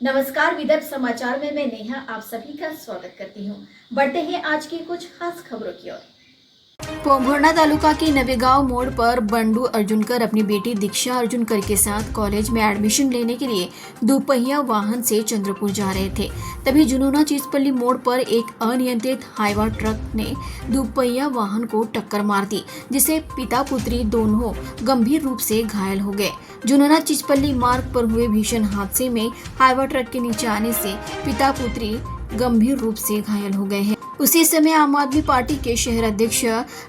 नमस्कार, विदर्भ समाचार में मैं नेहा आप सभी का स्वागत करती हूँ। बढ़ते हैं आज की कुछ खास खबरों की ओर। पोंभुर्णा तालुका के नवेगांव मोड़ पर बंडू अर्जुनकर अपनी बेटी दीक्षा अर्जुनकर के साथ कॉलेज में एडमिशन लेने के लिए दोपहिया वाहन से चंद्रपुर जा रहे थे। तभी जुनूना चीजपल्ली मोड़ पर एक अनियंत्रित हाईवा ट्रक ने दोपहिया वाहन को टक्कर मार दी, जिससे पिता पुत्री दोनों गंभीर रूप से घायल हो गए। जुनूना चीजपल्ली मार्ग पर हुए भीषण हादसे में हाईवा ट्रक के नीचे आने से पिता पुत्री गंभीर रूप से घायल हो गए हैं। उसी समय आम आदमी पार्टी के शहर अध्यक्ष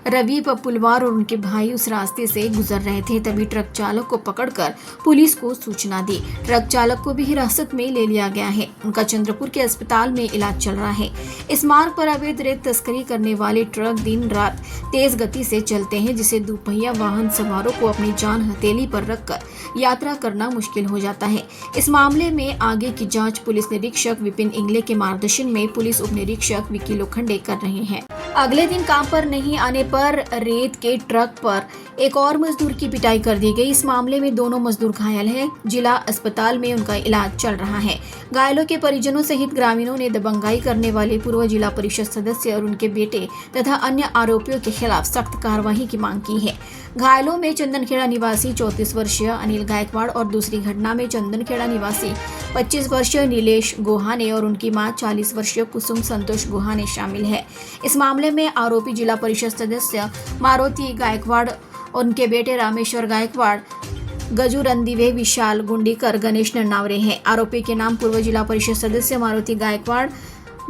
रवि पपुलवार और उनके भाई उस रास्ते से गुजर रहे थे। तभी ट्रक चालक को पकड़कर पुलिस को सूचना दी। ट्रक चालक को भी हिरासत में ले लिया गया है। उनका चंद्रपुर के अस्पताल में इलाज चल रहा है। इस मार्ग पर अवैध रेत तस्करी करने वाले ट्रक दिन रात तेज गति से चलते हैं, जिससे दोपहिया वाहन सवारों को अपनी जान हथेली पर रखकर यात्रा करना मुश्किल हो जाता है। इस मामले में आगे की जाँच पुलिस निरीक्षक विपिन इंगले के मार्गदर्शन में पुलिस उप निरीक्षक विकी लोखंडे कर रहे हैं। अगले दिन काम पर नहीं आने पर रेत के ट्रक पर एक और मजदूर की पिटाई कर दी गई। इस मामले में दोनों मजदूर घायल हैं। जिला अस्पताल में उनका इलाज चल रहा है। घायलों के परिजनों सहित ग्रामीणों ने दबंगाई करने वाले पूर्व जिला परिषद सदस्य और उनके बेटे तथा अन्य आरोपियों के खिलाफ सख्त कार्रवाई की मांग की है। घायलों में चंदनखेड़ा निवासी 34 वर्षीय अनिल गायकवाड़ और दूसरी घटना में चंदनखेड़ा निवासी 25 वर्षीय नीलेश गोहाने और उनकी मां 40 वर्षीय कुसुम संतोष गोहाने शामिल है। इस मामले में आरोपी जिला परिषद सदस्य मारुति गायकवाड़, उनके बेटे रामेश्वर गायकवाड़, गजू रंदिवे, विशाल गुंडीकर, गणेश नन्नावरे हैं। आरोपी के नाम पूर्व जिला परिषद सदस्य मारुति गायकवाड़,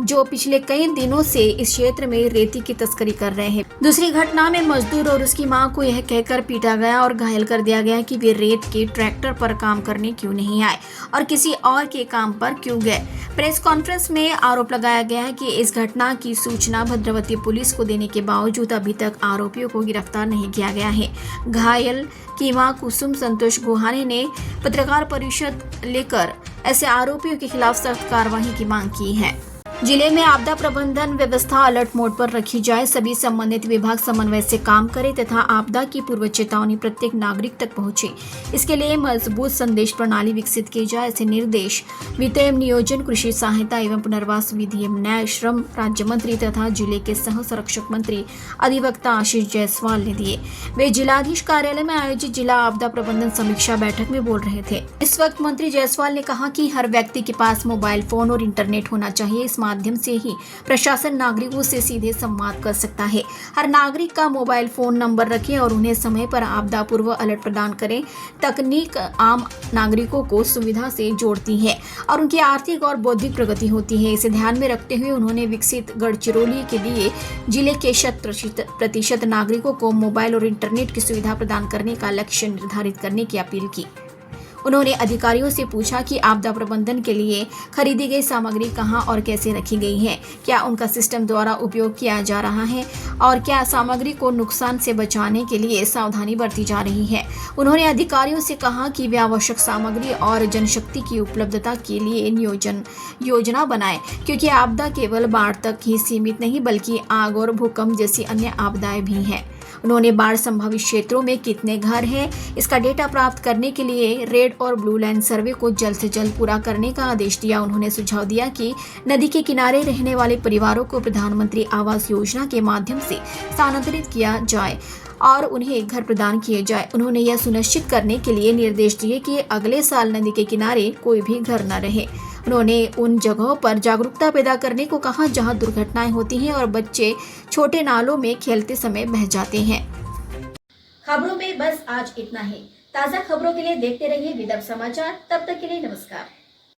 जो पिछले कई दिनों से इस क्षेत्र में रेती की तस्करी कर रहे हैं। दूसरी घटना में मजदूर और उसकी मां को यह कहकर पीटा गया और घायल कर दिया गया कि वे रेत के ट्रैक्टर पर काम करने क्यों नहीं आए और किसी और के काम पर क्यों गए। प्रेस कॉन्फ्रेंस में आरोप लगाया गया है कि इस घटना की सूचना भद्रवती पुलिस को देने के बावजूद अभी तक आरोपियों को गिरफ्तार नहीं किया गया है। घायल की मां कुसुम संतोष गोहाने ने पत्रकार परिषद लेकर ऐसे आरोपियों के खिलाफ सख्त कार्रवाई की मांग की है। जिले में आपदा प्रबंधन व्यवस्था अलर्ट मोड पर रखी जाए, सभी संबंधित विभाग समन्वय से काम करें तथा आपदा की पूर्व चेतावनी प्रत्येक नागरिक तक पहुंचे। इसके लिए मजबूत संदेश प्रणाली विकसित की जाए, ऐसे निर्देश वित्त एवं नियोजन, कृषि सहायता एवं पुनर्वास, विधि एवं न्याय, श्रम राज्य मंत्री तथा जिले के सह संरक्षक मंत्री अधिवक्ता आशीष जायसवाल ने दिए। वे जिलाधीश कार्यालय में आयोजित जिला आपदा प्रबंधन समीक्षा बैठक में बोल रहे थे। इस वक्त मंत्री जायसवाल ने कहा कि हर व्यक्ति के पास मोबाइल फोन और इंटरनेट होना चाहिए। इस माध्यम से ही प्रशासन नागरिकों से सीधे संवाद कर सकता है। हर नागरिक का मोबाइल फोन नंबर रखें और उन्हें समय पर आपदा पूर्व अलर्ट प्रदान करें। तकनीक आम नागरिकों को सुविधा से जोड़ती है और उनकी आर्थिक और बौद्धिक प्रगति होती है। इसे ध्यान में रखते हुए उन्होंने विकसित गढ़चिरौली के लिए जिले के 100% नागरिकों को मोबाइल और इंटरनेट की सुविधा प्रदान करने का लक्ष्य निर्धारित करने की अपील की। उन्होंने अधिकारियों से पूछा कि आपदा प्रबंधन के लिए खरीदी गई सामग्री कहां और कैसे रखी गई है, क्या उनका सिस्टम द्वारा उपयोग किया जा रहा है और क्या सामग्री को नुकसान से बचाने के लिए सावधानी बरती जा रही है। उन्होंने अधिकारियों से कहा कि वे आवश्यक सामग्री और जनशक्ति की उपलब्धता के लिए योजना बनाएं, क्योंकि आपदा केवल बाढ़ तक ही सीमित नहीं बल्कि आग और भूकंप जैसी अन्य आपदाएं भी हैं। उन्होंने बाढ़ संभावित क्षेत्रों में कितने घर हैं, इसका डेटा प्राप्त करने के लिए रेड और ब्लू लाइन सर्वे को जल्द से जल्द पूरा करने का आदेश दिया। उन्होंने सुझाव दिया कि नदी के किनारे रहने वाले परिवारों को प्रधानमंत्री आवास योजना के माध्यम से स्थानांतरित किया जाए और उन्हें घर प्रदान किए जाए। उन्होंने यह सुनिश्चित करने के लिए निर्देश दिए कि अगले साल नदी के किनारे कोई भी घर न रहे। उन्होंने उन जगहों पर जागरूकता पैदा करने को कहा जहां दुर्घटनाएं होती हैं और बच्चे छोटे नालों में खेलते समय बह जाते हैं। खबरों में बस आज इतना ही। ताज़ा खबरों के लिए देखते रहिए विदर्भ समाचार। तब तक के लिए नमस्कार।